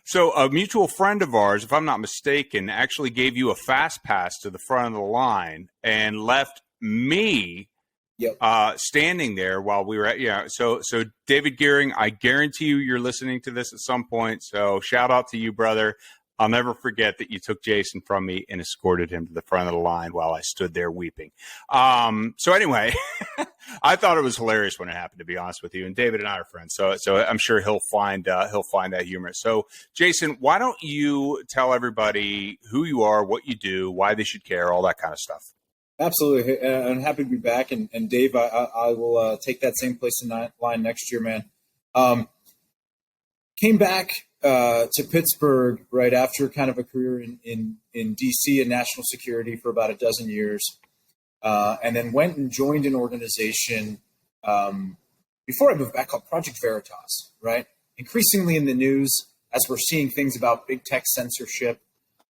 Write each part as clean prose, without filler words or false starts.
So a mutual friend of ours, if I'm not mistaken, actually gave you a fast pass to the front of the line and left me Yep. standing there while we were at, So David Gearing, I guarantee you're listening to this at some point. So shout out to you, brother. I'll never forget that you took Jason from me and escorted him to the front of the line while I stood there weeping. So anyway, I thought it was hilarious when it happened, to be honest with you. And David and I are friends, so I'm sure he'll find that humorous. So Jason, why don't you tell everybody who you are, what you do, why they should care, all that kind of stuff. Absolutely. I'm happy to be back. And Dave, I will take that same place in line next year, man. Came back to Pittsburgh right after kind of a career in DC and national security for about a dozen years. And then went and joined an organization before I moved back called Project Veritas, right? Increasingly in the news as we're seeing things about big tech censorship,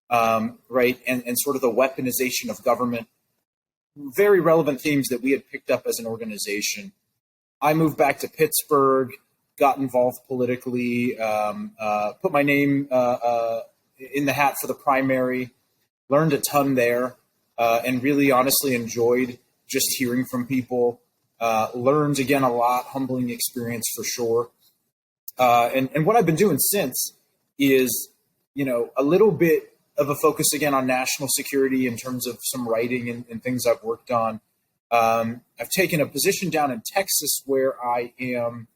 right? And sort of the weaponization of government. Very relevant themes that we had picked up as an organization. I moved back to Pittsburgh, got involved politically, put my name in the hat for the primary, learned a ton there, and really honestly enjoyed just hearing from people. Learned, again, a lot, humbling experience for sure. And what I've been doing since is, a little bit of a focus again on national security in terms of some writing and things I've worked on. I've taken a position down in Texas where I am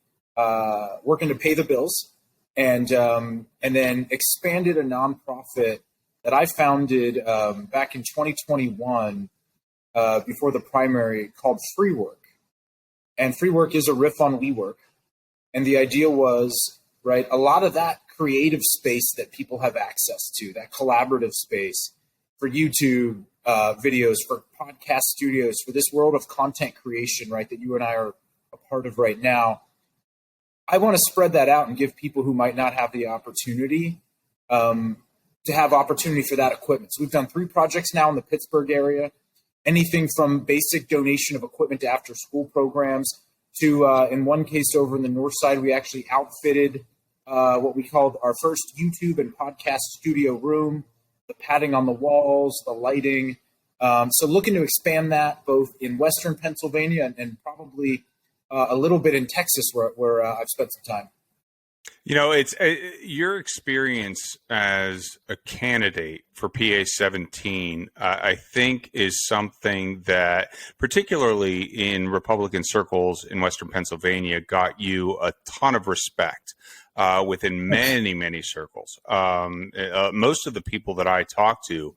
working to pay the bills, and then expanded a nonprofit that I founded back in 2021 before the primary called Free Work. And Free Work is a riff on WeWork. And the idea was, right, a lot of that creative space that people have access to, that collaborative space for YouTube videos, for podcast studios, for this world of content creation, right, that you and I are a part of right now. I want to spread that out and give people who might not have the opportunity to have opportunity for that equipment. So we've done 3 projects now in the Pittsburgh area, anything from basic donation of equipment to after school programs to, in one case over in the north side, we actually outfitted what we called our first YouTube and podcast studio room, the padding on the walls, the lighting. So looking to expand that both in Western Pennsylvania and probably a little bit in Texas where I've spent some time. It's your experience as a candidate for PA 17, I think is something that, particularly in Republican circles in Western Pennsylvania, got you a ton of respect within many, many circles. Most of the people that I talk to,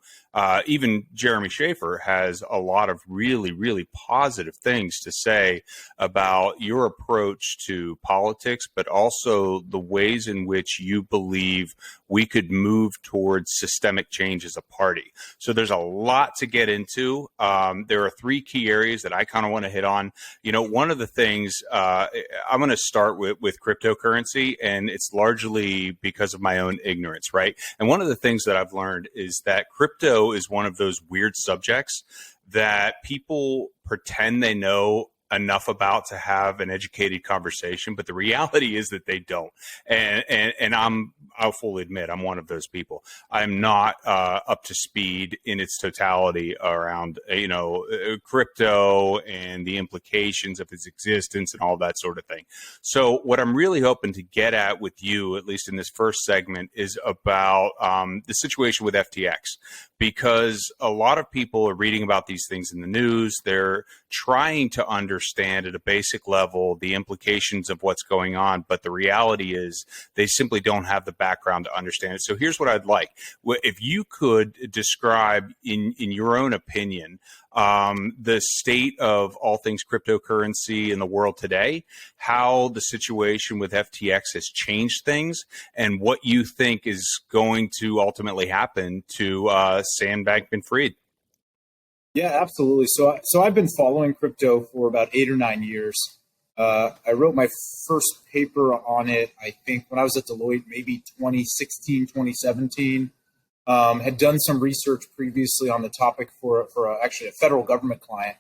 even Jeremy Schaefer, has a lot of really, really positive things to say about your approach to politics, but also the ways in which you believe we could move towards systemic change as a party. So there's a lot to get into. There are 3 key areas that I kind of want to hit on. One of the things, I'm going to start with cryptocurrency, and it's largely because of my own ignorance, right? And one of the things that I've learned is that crypto is one of those weird subjects that people pretend they know enough about to have an educated conversation, but the reality is that they don't. And I'll fully admit I'm one of those people. I'm not up to speed in its totality around crypto and the implications of its existence and all that sort of thing. So what I'm really hoping to get at with you, at least in this first segment, is about the situation with FTX, because a lot of people are reading about these things in the news. They're trying to understand at a basic level the implications of what's going on, but the reality is they simply don't have the background to understand it. So here's what I'd like. If you could describe in your own opinion the state of all things cryptocurrency in the world today, how the situation with FTX has changed things, and what you think is going to ultimately happen to Sam Bankman-Fried. Yeah, absolutely. So I've been following crypto for about 8 or 9 years. I wrote my first paper on it, I think, when I was at Deloitte, maybe 2016, 2017. Had done some research previously on the topic for actually a federal government client.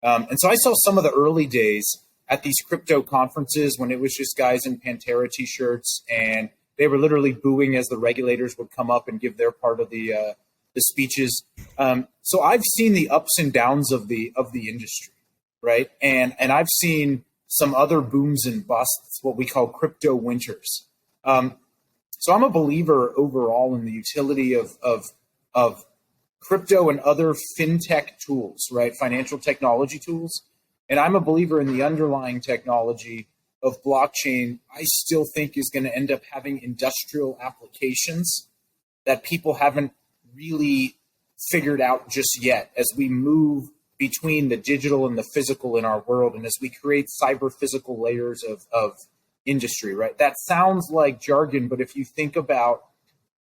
And so I saw some of the early days at these crypto conferences when it was just guys in Pantera t-shirts, and They were literally booing as the regulators would come up and give their part of the speeches. So I've seen the ups and downs of the industry, right? And I've seen some other booms and busts, what we call crypto winters. So I'm a believer overall in the utility of crypto and other fintech tools, right? Financial technology tools. And I'm a believer in the underlying technology of blockchain. I still think is going to end up having industrial applications that people haven't really figured out just yet as we move between the digital and the physical in our world, and as we create cyber physical layers of industry, right? That sounds like jargon, but if you think about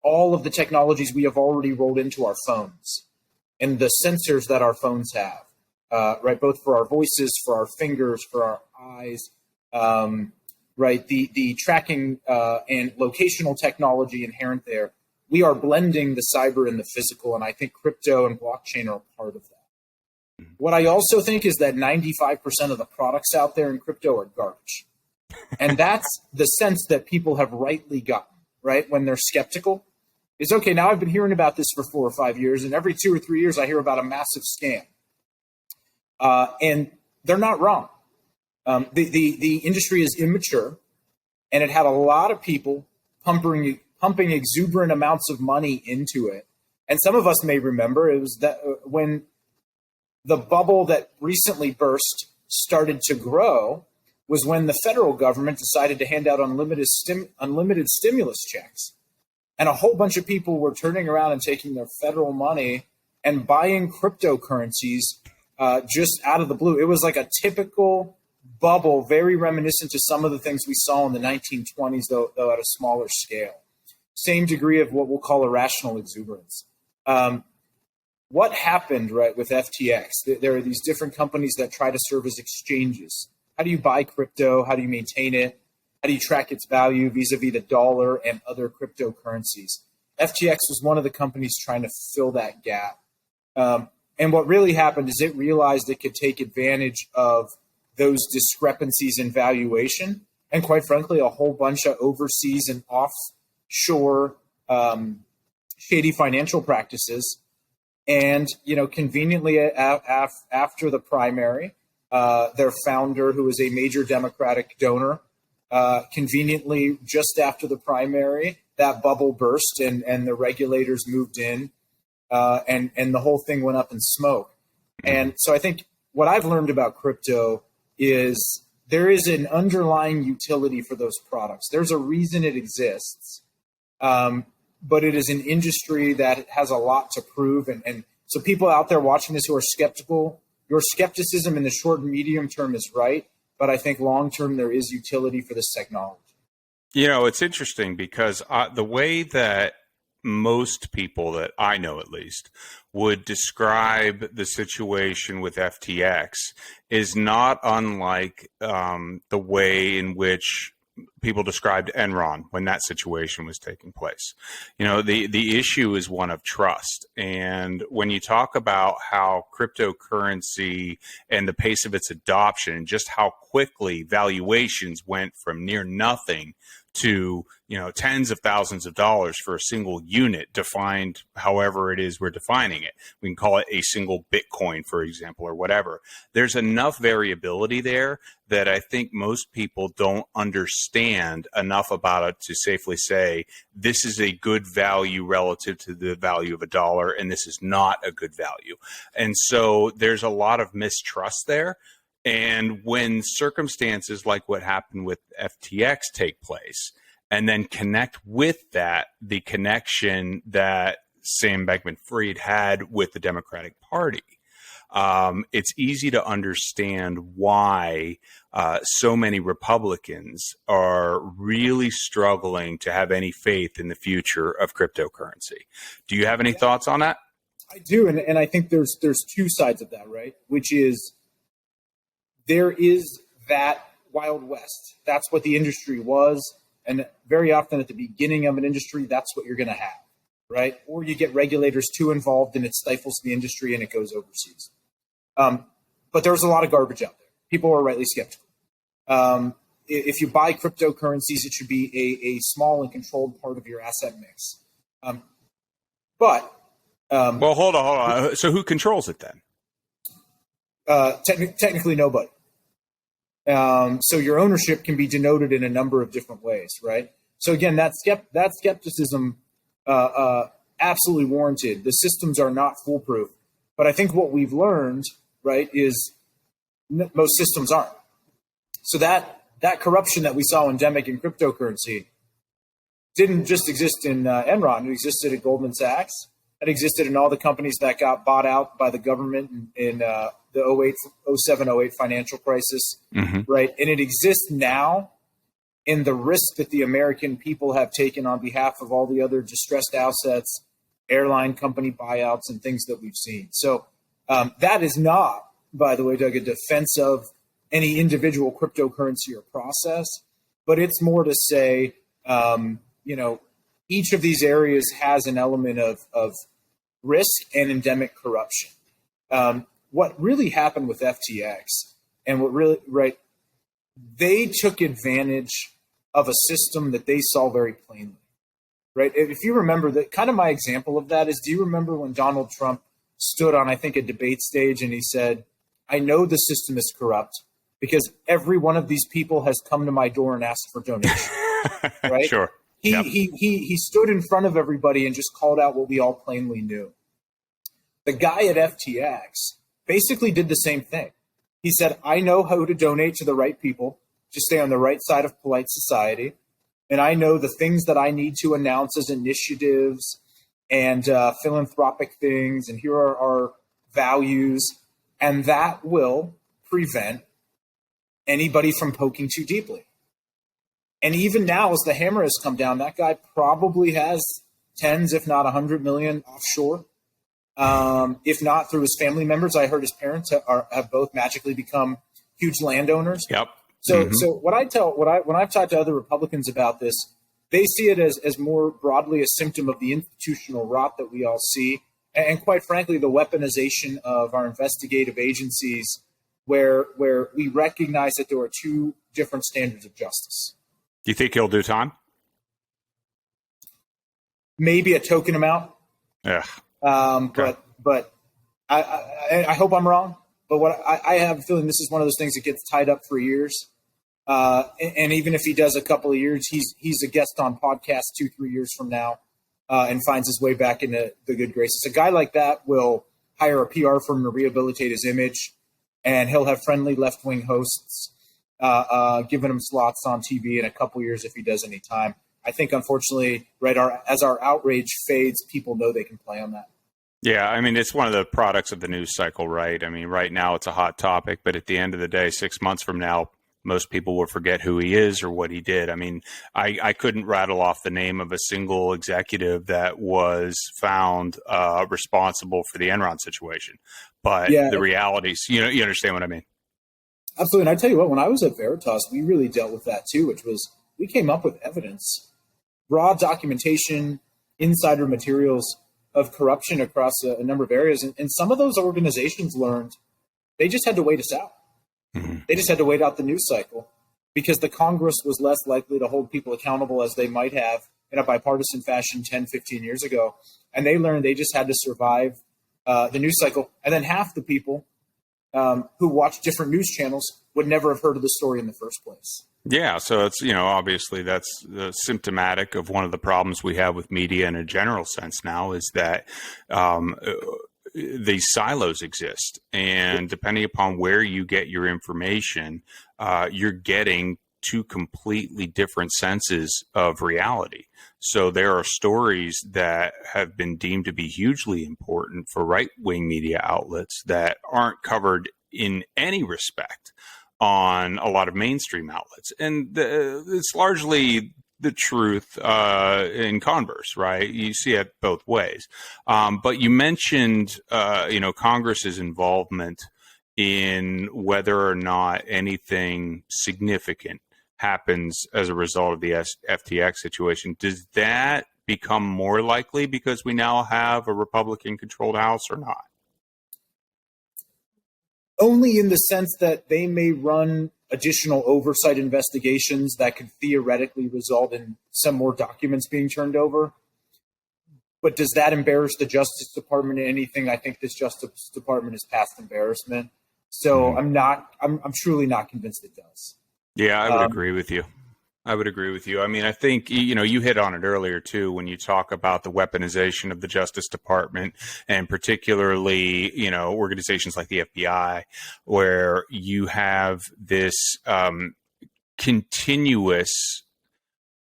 all of the technologies we have already rolled into our phones and the sensors that our phones have, right? Both for our voices, for our fingers, for our eyes, right? The tracking and locational technology inherent there. We are blending the cyber and the physical, and I think crypto and blockchain are a part of that. What I also think is that 95% of the products out there in crypto are garbage. And that's the sense that people have rightly gotten, right? When they're skeptical is, okay, now I've been hearing about this for 4 or 5 years, and every 2 or 3 years I hear about a massive scam. And they're not wrong. The industry is immature, and it had a lot of people pumping exuberant amounts of money into it. And some of us may remember it was that when the bubble that recently burst started to grow was when the federal government decided to hand out unlimited stimulus checks. And a whole bunch of people were turning around and taking their federal money and buying cryptocurrencies just out of the blue. It was like a typical bubble, very reminiscent to some of the things we saw in the 1920s, though at a smaller scale. Same degree of what we'll call irrational exuberance. What happened, right, with FTX? There are these different companies that try to serve as exchanges. How do you buy crypto? How do you maintain it? How do you track its value vis-a-vis the dollar and other cryptocurrencies? FTX was one of the companies trying to fill that gap. And what really happened is it realized it could take advantage of those discrepancies in valuation and, quite frankly, a whole bunch of overseas and offshore shady financial practices. And, conveniently after the primary, their founder, who is a major Democratic donor, conveniently just after the primary, that bubble burst and the regulators moved in and the whole thing went up in smoke. And so I think what I've learned about crypto is there is an underlying utility for those products. There's a reason it exists, but it is an industry that has a lot to prove. And so people out there watching this who are skeptical, your skepticism in the short and medium term is right, but I think long term there is utility for this technology. It's interesting because the way that most people that I know at least would describe the situation with FTX is not unlike the way in which people described Enron when that situation was taking place. The issue is one of trust. And when you talk about how cryptocurrency and the pace of its adoption and just how quickly valuations went from near nothing to tens of thousands of dollars for a single unit, defined however it is we're defining it. We can call it a single Bitcoin, for example, or whatever. There's enough variability there that I think most people don't understand enough about it to safely say this is a good value relative to the value of a dollar, and this is not a good value. And so there's a lot of mistrust there. And when circumstances like what happened with FTX take place, and then connect with that, the connection that Sam Bankman-Fried had with the Democratic Party, it's easy to understand why so many Republicans are really struggling to have any faith in the future of cryptocurrency. Do you have any thoughts on that? I do, and I think there's two sides of that, right? Which is there is that Wild West. That's what the industry was. And very often at the beginning of an industry, that's what you're going to have, right? Or you get regulators too involved and it stifles the industry and it goes overseas. But there's a lot of garbage out there. People are rightly skeptical. if you buy cryptocurrencies, it should be a small and controlled part of your asset mix. But well, hold on. So who controls it then? Technically, nobody. So your ownership can be denoted in a number of different ways, right? So again, that skepticism absolutely warranted. The systems are not foolproof, but I think what we've learned, right, is most systems aren't. So that corruption that we saw endemic in cryptocurrency didn't just exist in Enron. It existed at Goldman Sachs. It existed in all the companies that got bought out by the government in the 07-08 financial crisis, right? And it exists now in the risk that the American people have taken on behalf of all the other distressed assets, airline company buyouts, and things that we've seen. So that is not, by the way, Doug, a defense of any individual cryptocurrency or process, but it's more to say, each of these areas has an element of risk and endemic corruption. What really happened with FTX and they took advantage of a system that they saw very plainly, right? If you remember that, kind of my example of that is, do you remember when Donald Trump stood on, I think, a debate stage and he said, I know the system is corrupt because every one of these people has come to my door and asked for donations, right? Sure. He stood in front of everybody and just called out what we all plainly knew. The guy at FTX basically did the same thing. He said, I know how to donate to the right people, to stay on the right side of polite society, and I know the things that I need to announce as initiatives and philanthropic things, and here are our values, and that will prevent anybody from poking too deeply. And even now, as the hammer has come down, that guy probably has tens, if not 100 million offshore. If not through his family members. I heard his parents have both magically become huge landowners. Yep. So when I've talked to other Republicans about this, they see it as more broadly a symptom of the institutional rot that we all see, and quite frankly, the weaponization of our investigative agencies, where we recognize that there are two different standards of justice. Do you think he'll do time? Maybe a token amount. Yeah. Okay. But I hope I'm wrong. But what I have a feeling this is one of those things that gets tied up for years. And even if he does a couple of years, he's a guest on podcasts 2-3 years from now, and finds his way back into the good graces. A guy like that will hire a PR firm to rehabilitate his image, and he'll have friendly left-wing hosts giving him slots on TV in a couple years if he does any time. I think, unfortunately, right, as our outrage fades, people know they can play on that. Yeah, I mean, it's one of the products of the news cycle, right? I mean, right now it's a hot topic, but at the end of the day, 6 months from now, most people will forget who he is or what he did. I mean, I couldn't rattle off the name of a single executive that was found responsible for the Enron situation. But the realities, you understand what I mean? Absolutely. And I tell you what, when I was at Veritas, we really dealt with that too, which was we came up with evidence, raw documentation, insider materials of corruption across a number of areas. And some of those organizations learned they just had to wait us out. Mm-hmm. They just had to wait out the news cycle because the Congress was less likely to hold people accountable as they might have in a bipartisan fashion 10, 15 years ago. And they learned they just had to survive the news cycle. And then half the people who watch different news channels would never have heard of the story in the first place. Yeah, so it's, obviously that's symptomatic of one of the problems we have with media in a general sense now is that these silos exist. And depending upon where you get your information, you're getting two completely different senses of reality. So there are stories that have been deemed to be hugely important for right-wing media outlets that aren't covered in any respect on a lot of mainstream outlets. And it's largely the truth in converse, right? You see it both ways. But you mentioned, Congress's involvement in whether or not anything significant happens as a result of the FTX situation. Does that become more likely because we now have a Republican-controlled House or not? Only in the sense that they may run additional oversight investigations that could theoretically result in some more documents being turned over. But does that embarrass the Justice Department in anything? I think this Justice Department is past embarrassment. So I'm truly not convinced it does. Yeah, I would agree with you. I would agree with you. I mean, I think, you hit on it earlier, too, when you talk about the weaponization of the Justice Department and particularly, organizations like the FBI, where you have this continuous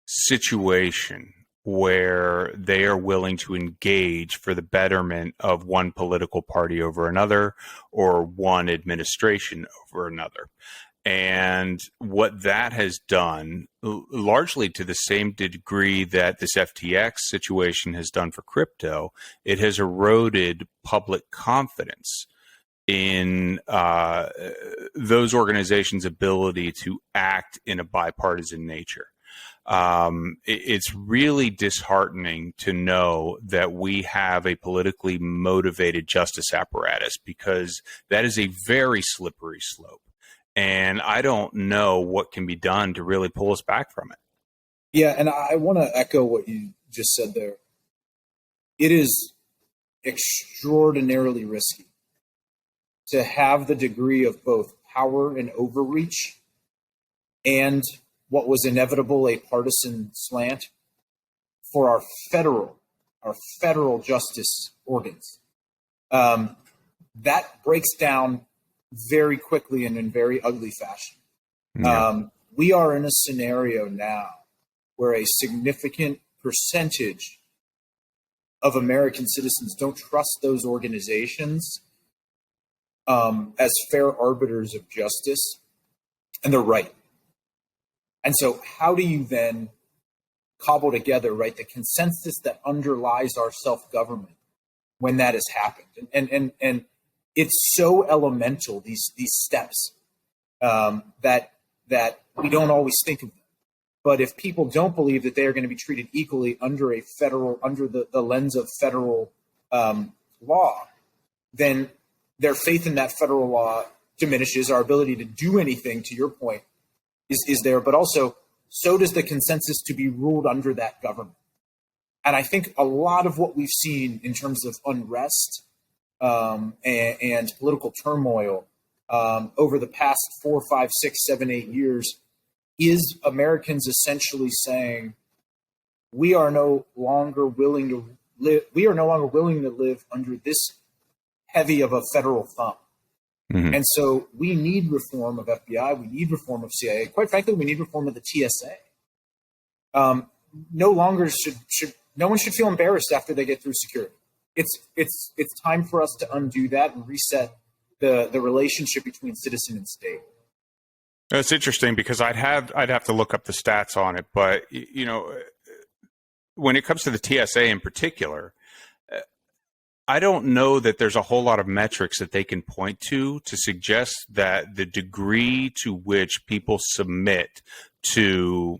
situation where they are willing to engage for the betterment of one political party over another or one administration over another. And what that has done, largely to the same degree that this FTX situation has done for crypto, it has eroded public confidence in those organizations' ability to act in a bipartisan nature. It's really disheartening to know that we have a politically motivated justice apparatus, because that is a very slippery slope. And I don't know what can be done to really pull us back from it. Yeah, and I want to echo what you just said there. It is extraordinarily risky to have the degree of both power and overreach and what was inevitable, a partisan slant for our federal justice organs. That breaks down very quickly and in very ugly fashion. Yeah. We are in a scenario now where a significant percentage of American citizens don't trust those organizations as fair arbiters of justice, and they're right. And so how do you then cobble together, right, the consensus that underlies our self-government when that has happened? And it's so elemental, these steps, that we don't always think of them. But if people don't believe that they are going to be treated equally under the lens of federal law, then their faith in that federal law diminishes. Our ability to do anything, to your point, is there, but also so does the consensus to be ruled under that government. And I think a lot of what we've seen in terms of unrest and political turmoil over the past 4, 5, 6, 7, 8 years is Americans essentially saying, we are no longer willing to live under this heavy of a federal thumb. Mm-hmm. And so we need reform of FBI. We need reform of CIA. Quite frankly, we need reform of the TSA. No one should feel embarrassed after they get through security. It's time for us to undo that and reset the relationship between citizen and state. That's interesting, because I'd have to look up the stats on it, but when it comes to the TSA in particular, I don't know that there's a whole lot of metrics that they can point to suggest that the degree to which people submit to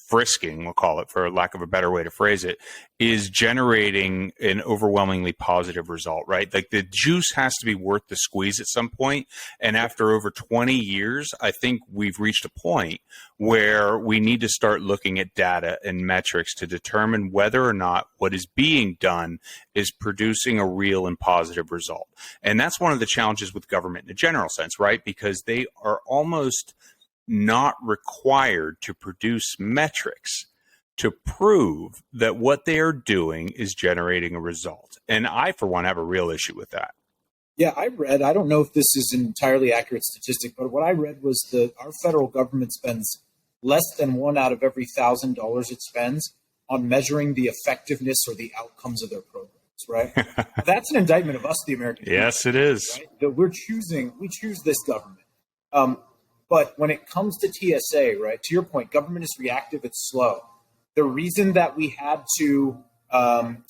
frisking, we'll call it for lack of a better way to phrase it, is generating an overwhelmingly positive result, right? Like the juice has to be worth the squeeze at some point. And after over 20 years, I think we've reached a point where we need to start looking at data and metrics to determine whether or not what is being done is producing a real and positive result. And that's one of the challenges with government in a general sense, right? Because they are almost not required to produce metrics to prove that what they are doing is generating a result. And I, for one, have a real issue with that. Yeah, I don't know if this is an entirely accurate statistic, but what I read was that our federal government spends less than 1 out of every $1,000 it spends on measuring the effectiveness or the outcomes of their programs, right? That's an indictment of us, the American people. Yes, it is. Right? That we choose this government. But when it comes to TSA, right, to your point, government is reactive, it's slow. The reason that we had to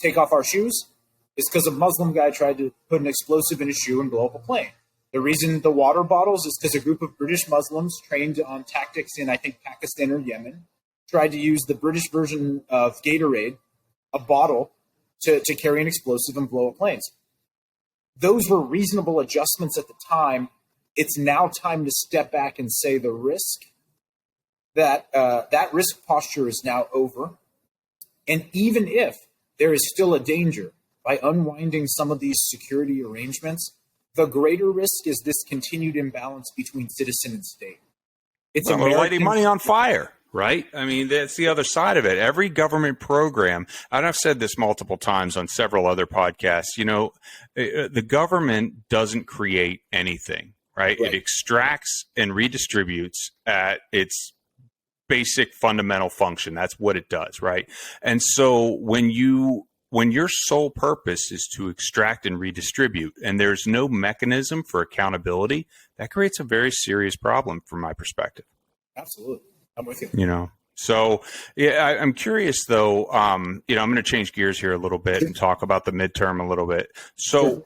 take off our shoes is because a Muslim guy tried to put an explosive in his shoe and blow up a plane. The reason the water bottles is because a group of British Muslims trained on tactics in, I think, Pakistan or Yemen, tried to use the British version of Gatorade, a bottle, to carry an explosive and blow up planes. Those were reasonable adjustments at the time It's now time to step back and say the risk that risk posture is now over. And even if there is still a danger by unwinding some of these security arrangements, the greater risk is this continued imbalance between citizen and state. It's we're lighting money on fire, right? I mean, that's the other side of it. Every government program, and I've said this multiple times on several other podcasts, the government doesn't create anything, right? It extracts and redistributes at its basic fundamental function. That's what it does, right? And so when your sole purpose is to extract and redistribute, and there's no mechanism for accountability, that creates a very serious problem from my perspective. Absolutely. I'm with you. So yeah, I'm curious though, I'm going to change gears here a little bit and talk about the midterm a little bit. So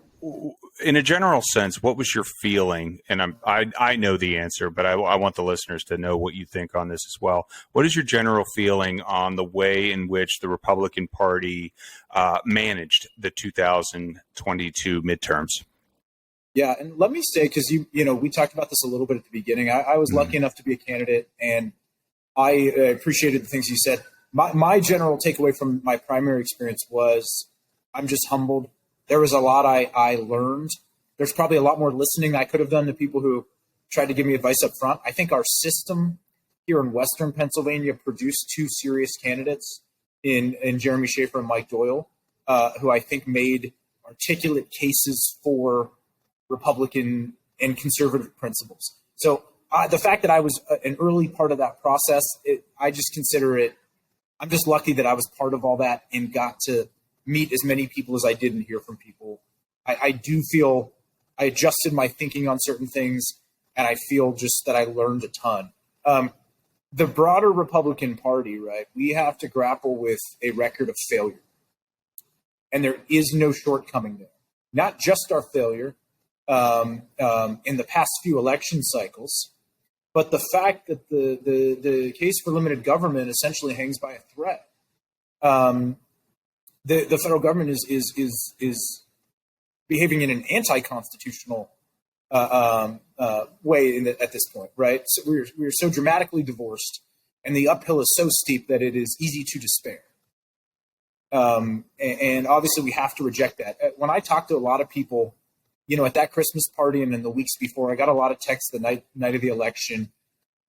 in a general sense, what was your feeling? And I know the answer, but I want the listeners to know what you think on this as well. What is your general feeling on the way in which the Republican Party managed the 2022 midterms? Yeah, and let me say, because we talked about this a little bit at the beginning. I was lucky enough to be a candidate, and I appreciated the things you said. My general takeaway from my primary experience was I'm just humbled. There was a lot I learned. There's probably a lot more listening I could have done to people who tried to give me advice up front. I think our system here in Western Pennsylvania produced two serious candidates in Jeremy Schaefer and Mike Doyle, who I think made articulate cases for Republican and conservative principles. So the fact that I was an early part of that process, I just consider it, I'm just lucky that I was part of all that and got to meet as many people as I did and hear from people. I do feel I adjusted my thinking on certain things, and I feel just that I learned a ton. The broader Republican Party, right, we have to grapple with a record of failure. And there is no shortcoming there. Not just our failure in the past few election cycles, but the fact that the case for limited government essentially hangs by a thread. The federal government is behaving in an anti-constitutional way at this point, right? So we're so dramatically divorced, and the uphill is so steep that it is easy to despair. And obviously, we have to reject that. When I talk to a lot of people, at that Christmas party and in the weeks before, I got a lot of texts the night of the election.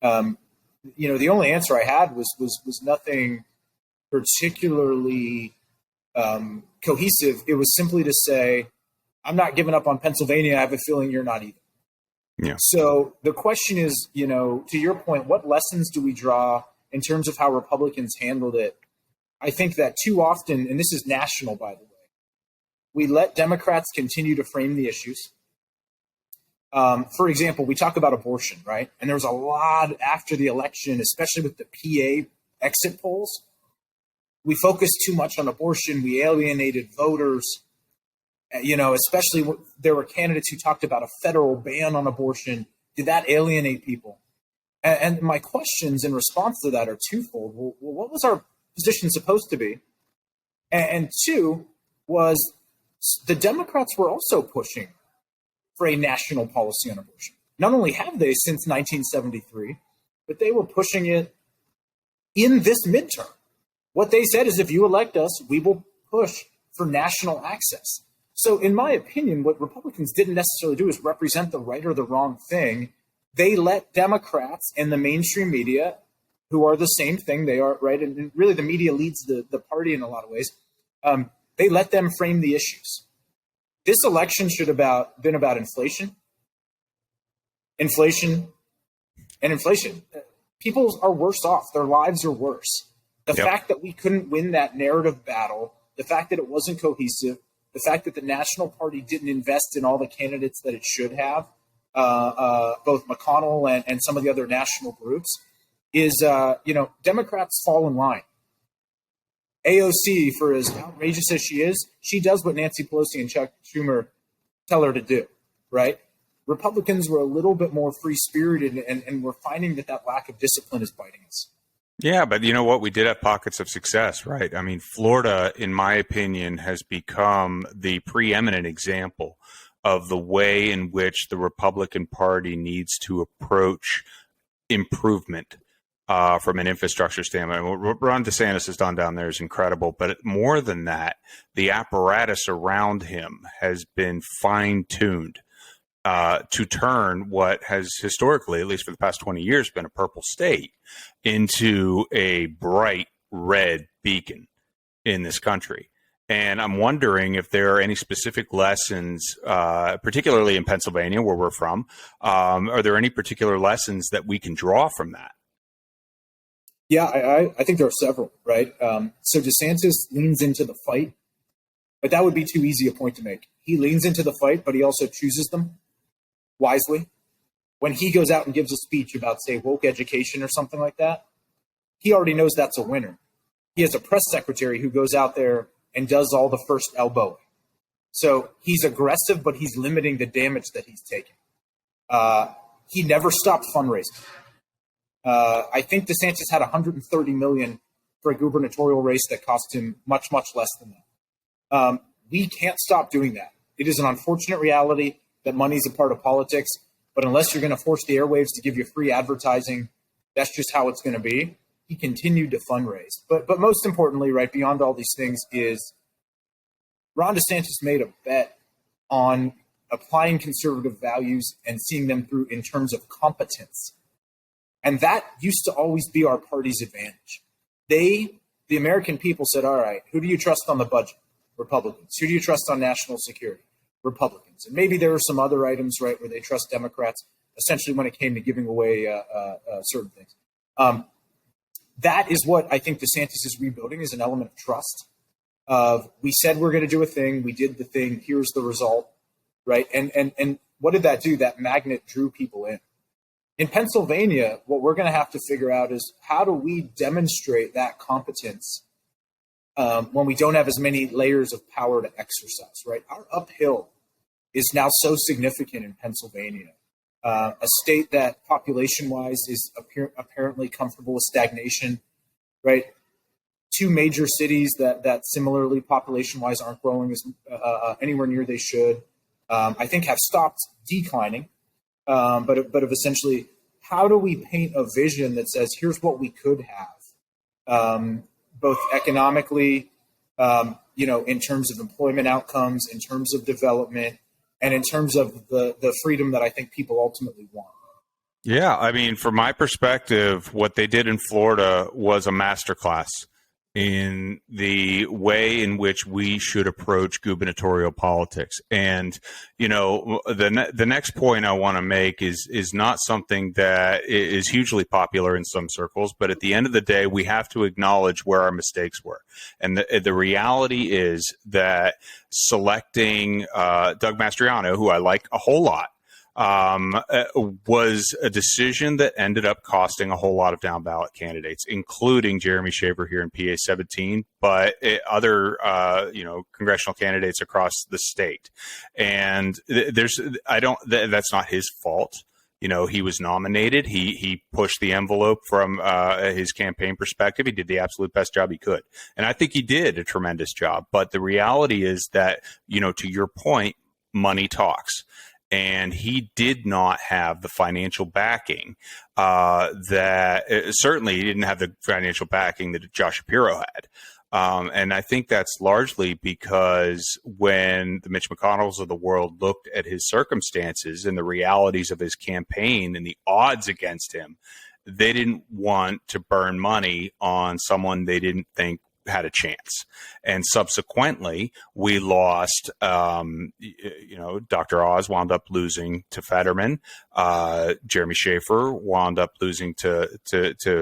The only answer I had was nothing particularly cohesive. It was simply to say, I'm not giving up on Pennsylvania. I have a feeling you're not either. Yeah. So the question is, to your point, what lessons do we draw in terms of how Republicans handled it? I think that too often, and this is national, by the way, we let Democrats continue to frame the issues. For example, we talk about abortion, right? And there was a lot after the election, especially with the PA exit polls. We focused too much on abortion. We alienated voters. Especially there were candidates who talked about a federal ban on abortion. Did that alienate people? And my questions in response to that are twofold. Well, what was our position supposed to be? And two was the Democrats were also pushing for a national policy on abortion. Not only have they since 1973, but they were pushing it in this midterm. What they said is, if you elect us, we will push for national access. So in my opinion, what Republicans didn't necessarily do is represent the right or the wrong thing. They let Democrats and the mainstream media, who are the same thing, they are, right? And really the media leads the party in a lot of ways. They let them frame the issues. This election should have been about inflation. Inflation. People are worse off. Their lives are worse. The fact that we couldn't win that narrative battle, the fact that it wasn't cohesive, the fact that the national party didn't invest in all the candidates that it should have, both McConnell and some of the other national groups, is, Democrats fall in line. AOC, for as outrageous as she is, she does what Nancy Pelosi and Chuck Schumer tell her to do, right? Republicans were a little bit more free-spirited, and we're finding that lack of discipline is biting us. Yeah, but you know what? We did have pockets of success, right? I mean, Florida, in my opinion, has become the preeminent example of the way in which the Republican Party needs to approach improvement from an infrastructure standpoint. What Ron DeSantis has done down there is incredible, but more than that, the apparatus around him has been fine-tuned to turn what has historically, at least for the past 20 years, been a purple state into a bright red beacon in this country. And I'm wondering if there are any specific lessons, particularly in Pennsylvania, where we're from. Are there any particular lessons that we can draw from that? Yeah, I think there are several, right? So DeSantis leans into the fight, but that would be too easy a point to make. He leans into the fight, but he also chooses them wisely. When he goes out and gives a speech about, say, woke education or something like that, he already knows that's a winner. He has a press secretary who goes out there and does all the first elbowing. So he's aggressive, but he's limiting the damage that he's taking. He never stopped fundraising. I think DeSantis had $130 million for a gubernatorial race that cost him much, much less than that. We can't stop doing that. It is an unfortunate reality that money is a part of politics, but unless you're going to force the airwaves to give you free advertising, that's just how it's going to be. He continued to fundraise. But most importantly, right, beyond all these things is Ron DeSantis made a bet on applying conservative values and seeing them through in terms of competence. And that used to always be our party's advantage. The American people said, all right, who do you trust on the budget? Republicans. Who do you trust on national security? Republicans. And maybe there were some other items, right, where they trust Democrats, essentially when it came to giving away certain things. That is what I think DeSantis is rebuilding, is an element of trust. We said we're going to do a thing. We did the thing. Here's the result, right? And what did that do? That magnet drew people in. In Pennsylvania, what we're going to have to figure out is how do we demonstrate that competence when we don't have as many layers of power to exercise, right? Our uphill is now so significant in Pennsylvania. A state that population-wise is apparently comfortable with stagnation, right? Two major cities that similarly population-wise aren't growing as anywhere near they should, I think have stopped declining. But of essentially, how do we paint a vision that says, here's what we could have, both economically, in terms of employment outcomes, in terms of development, and in terms of the freedom that I think people ultimately want. Yeah, I mean, from my perspective, what they did in Florida was a masterclass in the way in which we should approach gubernatorial politics. And, the next point I want to make is not something that is hugely popular in some circles, but at the end of the day, we have to acknowledge where our mistakes were. And the reality is that selecting Doug Mastriano, who I like a whole lot, was a decision that ended up costing a whole lot of down ballot candidates, including Jeremy Shaver here in PA 17, but other congressional candidates across the state. And that's not his fault. He was nominated. He pushed the envelope from his campaign perspective. He did the absolute best job he could. And I think he did a tremendous job. But the reality is that, to your point, money talks. And he did not have the financial backing certainly he didn't have the financial backing that Josh Shapiro had. And I think that's largely because when the Mitch McConnells of the world looked at his circumstances and the realities of his campaign and the odds against him, they didn't want to burn money on someone they didn't think had a chance. And subsequently, we lost, Dr. Oz wound up losing to Fetterman. Jeremy Shafer wound up losing to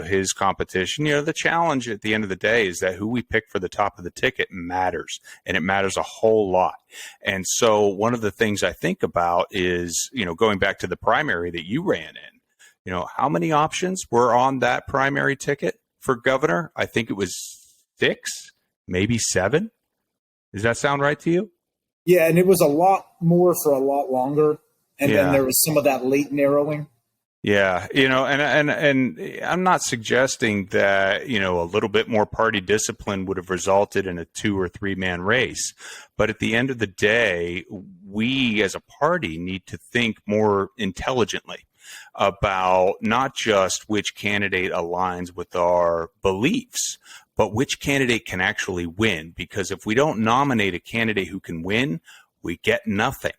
his competition. The challenge at the end of the day is that who we pick for the top of the ticket matters, and it matters a whole lot. And so one of the things I think about is, going back to the primary that you ran in, how many options were on that primary ticket for governor? I think it was 6, maybe 7. Does that sound right to you? Yeah, and it was a lot more for a lot longer. And then there was some of that late narrowing. Yeah, and I'm not suggesting that, a little bit more party discipline would have resulted in a 2 or 3 man race. But at the end of the day, we as a party need to think more intelligently about not just which candidate aligns with our beliefs, but which candidate can actually win. Because if we don't nominate a candidate who can win, we get nothing.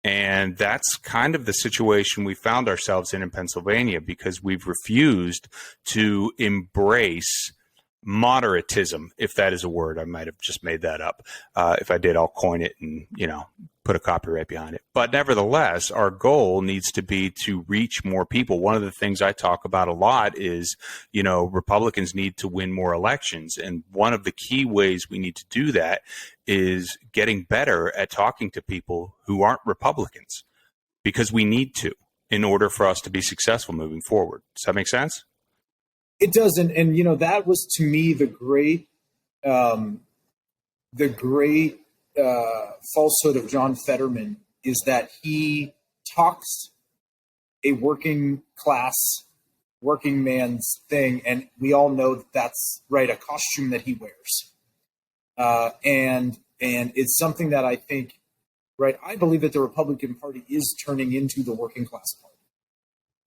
And that's kind of the situation we found ourselves in Pennsylvania, because we've refused to embrace moderatism, if that is a word. I might have just made that up. If I did, I'll coin it and, put a copyright behind it. But nevertheless, our goal needs to be to reach more people. One of the things I talk about a lot is, Republicans need to win more elections. And one of the key ways we need to do that is getting better at talking to people who aren't Republicans, because we need to, in order for us to be successful moving forward. Does that make sense? It does. And that was, to me, the great falsehood of John Fetterman, is that he talks a working man's thing, and we all know that that's right, a costume that he wears, and it's something that I think, right, I believe that the Republican Party is turning into the working class party,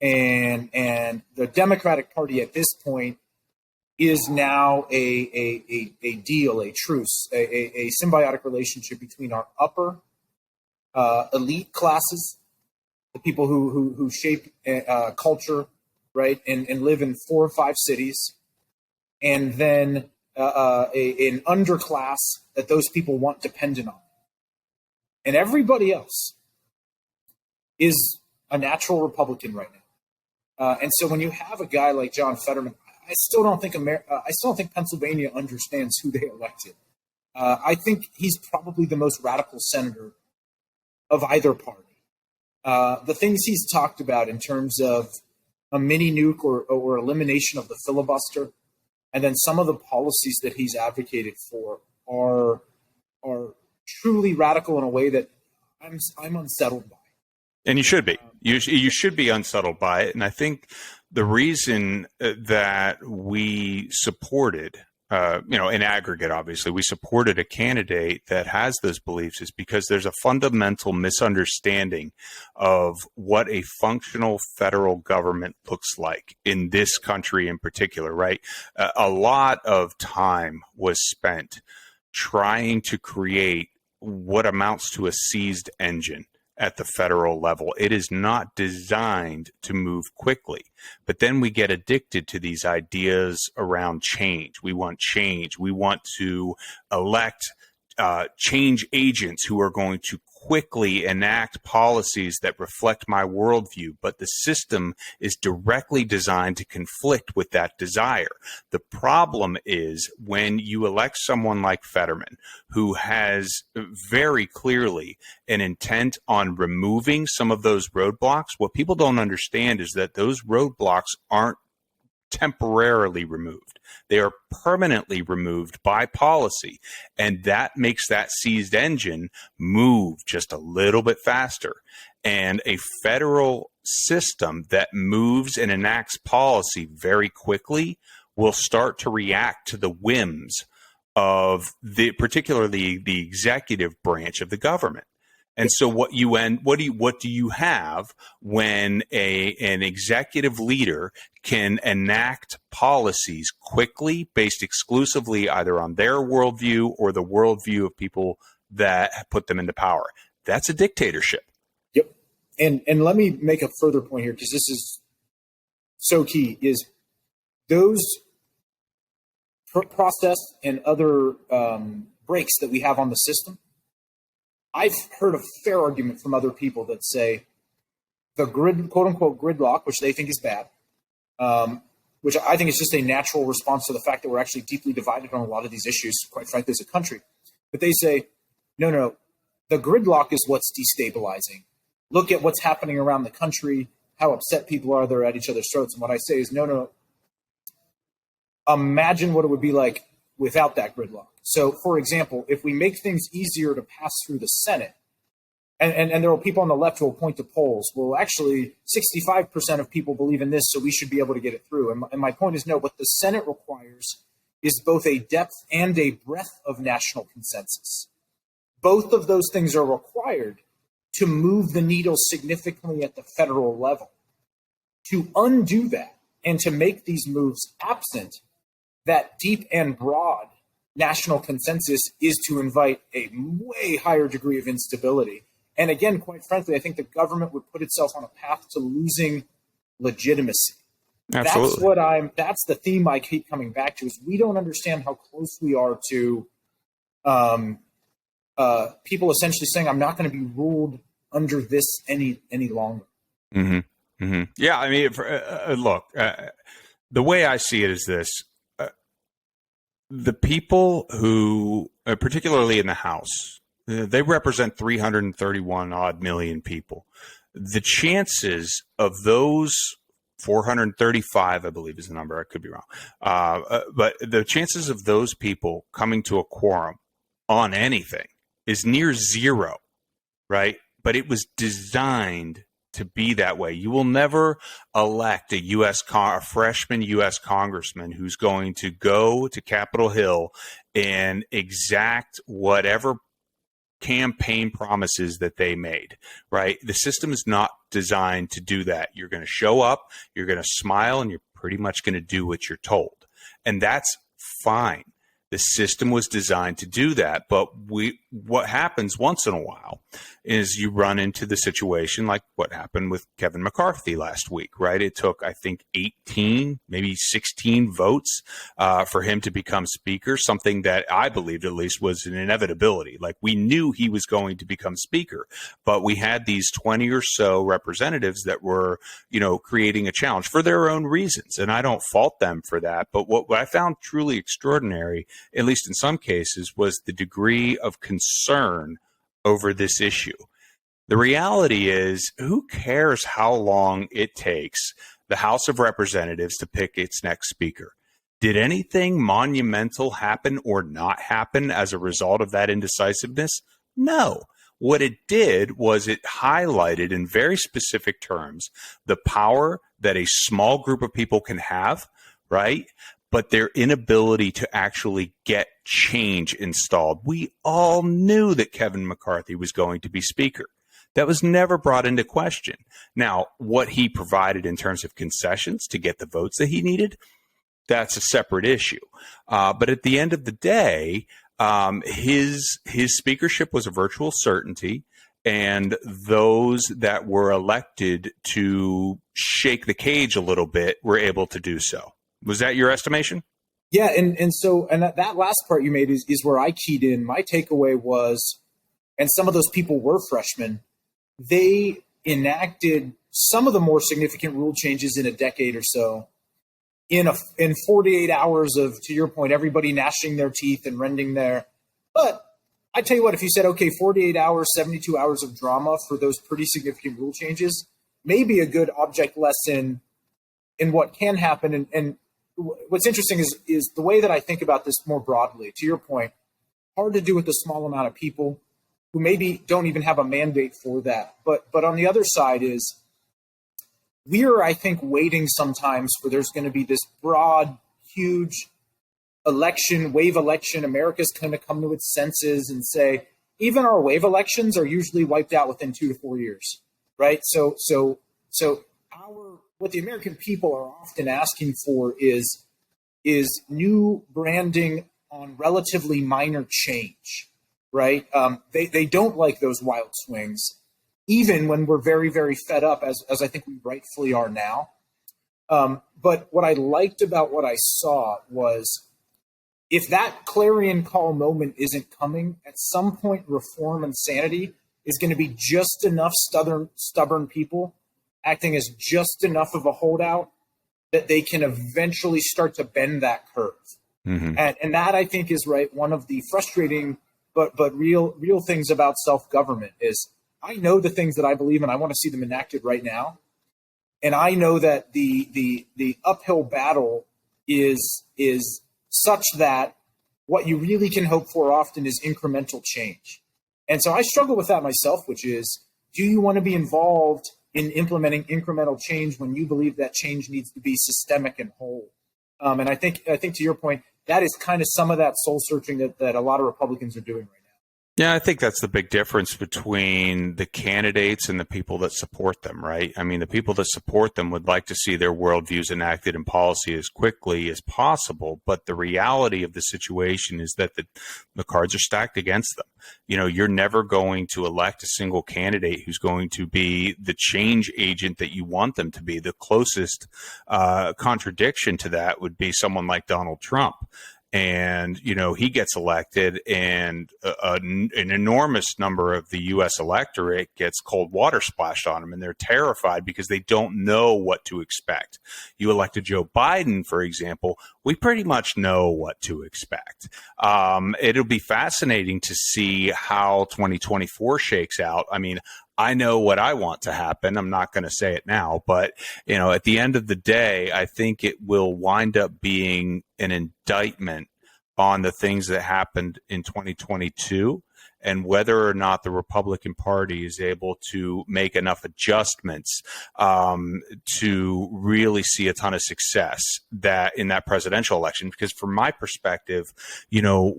and the Democratic Party at this point is now a deal, a truce, a symbiotic relationship between our upper elite classes, the people who shape culture, right, and live in 4 or 5 cities, and then an underclass that those people want dependent on. And everybody else is a natural Republican right now. And so when you have a guy like John Fetterman, I still don't think Pennsylvania understands who they elected. I think he's probably the most radical senator of either party. The things he's talked about in terms of a mini nuke or elimination of the filibuster, and then some of the policies that he's advocated for are truly radical in a way that I'm unsettled by. And you should be. You should be unsettled by it. And I think the reason that we supported, in aggregate, obviously, we supported a candidate that has those beliefs is because there's a fundamental misunderstanding of what a functional federal government looks like in this country in particular, right? A lot of time was spent trying to create what amounts to a seized engine at the federal level. It is not designed to move quickly. But then we get addicted to these ideas around change. We want change. We want to elect change agents who are going to quickly enact policies that reflect my worldview, but the system is directly designed to conflict with that desire. The problem is when you elect someone like Fetterman, who has very clearly an intent on removing some of those roadblocks, what people don't understand is that those roadblocks aren't temporarily removed. They are permanently removed by policy, and that makes that seized engine move just a little bit faster. And a federal system that moves and enacts policy very quickly will start to react to the whims of particularly the executive branch of the government. And so what do you have when an executive leader can enact policies quickly based exclusively either on their worldview or the worldview of people that put them into power? That's a dictatorship. Yep. And let me make a further point here, because this is so key, is those process and other breaks that we have on the system. I've heard a fair argument from other people that say the quote unquote gridlock, which they think is bad, which I think is just a natural response to the fact that we're actually deeply divided on a lot of these issues, quite frankly, as a country. But they say, no, the gridlock is what's destabilizing. Look at what's happening around the country, how upset people are, they're at each other's throats. And what I say is, no. Imagine what it would be like without that gridlock. So, for example, if we make things easier to pass through the Senate, and there are people on the left who will point to polls, well, actually, 65% of people believe in this, so we should be able to get it through. And my point is, no, what the Senate requires is both a depth and a breadth of national consensus. Both of those things are required to move the needle significantly at the federal level. To undo that and to make these moves absent that deep and broad national consensus is to invite a way higher degree of instability. And again, quite frankly, I think the government would put itself on a path to losing legitimacy. Absolutely. That's the theme I keep coming back to, is we don't understand how close we are to people essentially saying, I'm not going to be ruled under this any longer. Mm-hmm. Mm-hmm. Yeah, I mean, look, the way I see it is this. The people who, particularly in the House, they represent 331 odd million people. The chances of those 435, I believe is the number, I could be wrong, but the chances of those people coming to a quorum on anything is near zero, right? But it was designed to be that way. You will never elect a freshman U.S. congressman who's going to go to Capitol Hill and exact whatever campaign promises that they made, right? The system is not designed to do that. You're going to show up, you're going to smile, and you're pretty much going to do what you're told. And that's fine. The system was designed to do that. But what happens once in a while is you run into the situation like what happened with Kevin McCarthy last week, right? It took, I think, 18, maybe 16 votes for him to become speaker, something that I believed at least was an inevitability. Like, we knew he was going to become speaker, but we had these 20 or so representatives that were, creating a challenge for their own reasons. And I don't fault them for that. But what I found truly extraordinary, at least in some cases, was the degree of concern over this issue. The reality is, who cares how long it takes the House of Representatives to pick its next speaker? Did anything monumental happen or not happen as a result of that indecisiveness? No. What it did was it highlighted in very specific terms the power that a small group of people can have, right? But their inability to actually get change installed. We all knew that Kevin McCarthy was going to be speaker. That was never brought into question. Now, what he provided in terms of concessions to get the votes that he needed, that's a separate issue. But at the end of the day, his speakership was a virtual certainty, and those that were elected to shake the cage a little bit were able to do so. Was that your estimation? Yeah, and that last part you made is where I keyed in. My takeaway was, and some of those people were freshmen, they enacted some of the more significant rule changes in a decade or so in 48 hours of, to your point, everybody gnashing their teeth and rending their. But I tell you what, if you said, okay, 48 hours, 72 hours of drama for those pretty significant rule changes, maybe a good object lesson in what can happen. And what's interesting is the way that I think about this more broadly. To your point, hard to do with a small amount of people who maybe don't even have a mandate for that. But on the other side is, we're, I think, waiting sometimes for there's going to be this broad, huge wave election. America's going to come to its senses and say, even our wave elections are usually wiped out within 2 to 4 years, right? So what the American people are often asking for is new branding on relatively minor change, right? They don't like those wild swings, even when we're very, very fed up, as I think we rightfully are now. But what I liked about what I saw was, if that clarion call moment isn't coming, at some point reform and sanity is going to be just enough stubborn people acting as just enough of a holdout that they can eventually start to bend that curve. Mm-hmm. And that, I think, is right. One of the frustrating but real things about self-government is, I know the things that I believe in. I want to see them enacted right now. And I know that the uphill battle is such that what you really can hope for often is incremental change. And so I struggle with that myself, which is, do you want to be involved in implementing incremental change when you believe that change needs to be systemic and whole? And I think to your point, that is kind of some of that soul searching that a lot of Republicans are doing right now. Yeah, I think that's the big difference between the candidates and the people that support them, right? I mean, the people that support them would like to see their worldviews enacted in policy as quickly as possible. But the reality of the situation is that the cards are stacked against them. You know, you're never going to elect a single candidate who's going to be the change agent that you want them to be. The closest contradiction to that would be someone like Donald Trump. And, you know, he gets elected and an enormous number of the U.S. electorate gets cold water splashed on them, and they're terrified because they don't know what to expect. You elected Joe Biden, for example, we pretty much know what to expect. It'll be fascinating to see how 2024 shakes out. I mean, I know what I want to happen. I'm not going to say it now, but, you know, at the end of the day, I think it will wind up being an indictment on the things that happened in 2022 and whether or not the Republican Party is able to make enough adjustments to really see a ton of success that in that presidential election. Because from my perspective, you know,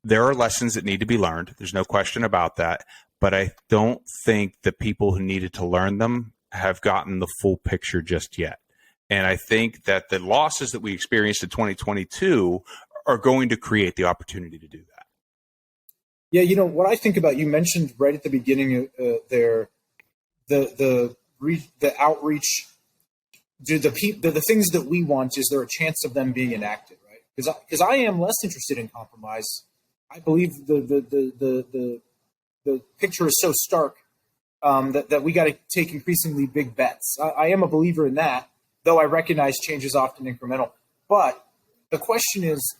there are lessons that need to be learned. There's no question about that. But I don't think the people who needed to learn them have gotten the full picture just yet. And I think that the losses that we experienced in 2022 are going to create the opportunity to do that. Yeah, you know, what I think about, you mentioned right at the beginning there, the outreach, the things that we want, is there a chance of them being enacted, right? Because I am less interested in compromise. I believe the picture is so stark that we got to take increasingly big bets. I am a believer in that, though I recognize change is often incremental. But the question is,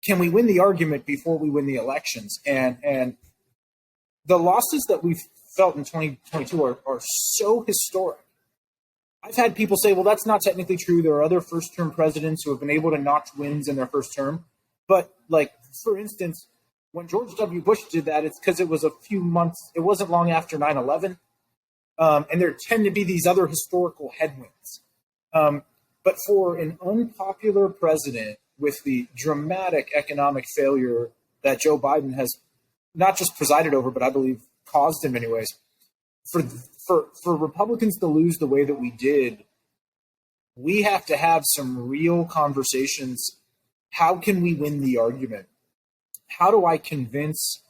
can we win the argument before we win the elections? And the losses that we've felt in 2022 are so historic. I've had people say, well, that's not technically true. There are other first-term presidents who have been able to notch wins in their first term. But, like, for instance, when George W. Bush did that, it's because it was a few months, it wasn't long after 9/11. And there tend to be these other historical headwinds. But for an unpopular president with the dramatic economic failure that Joe Biden has not just presided over, but I believe caused in many ways, for Republicans to lose the way that we did, we have to have some real conversations. How can we win the argument? How do I convince,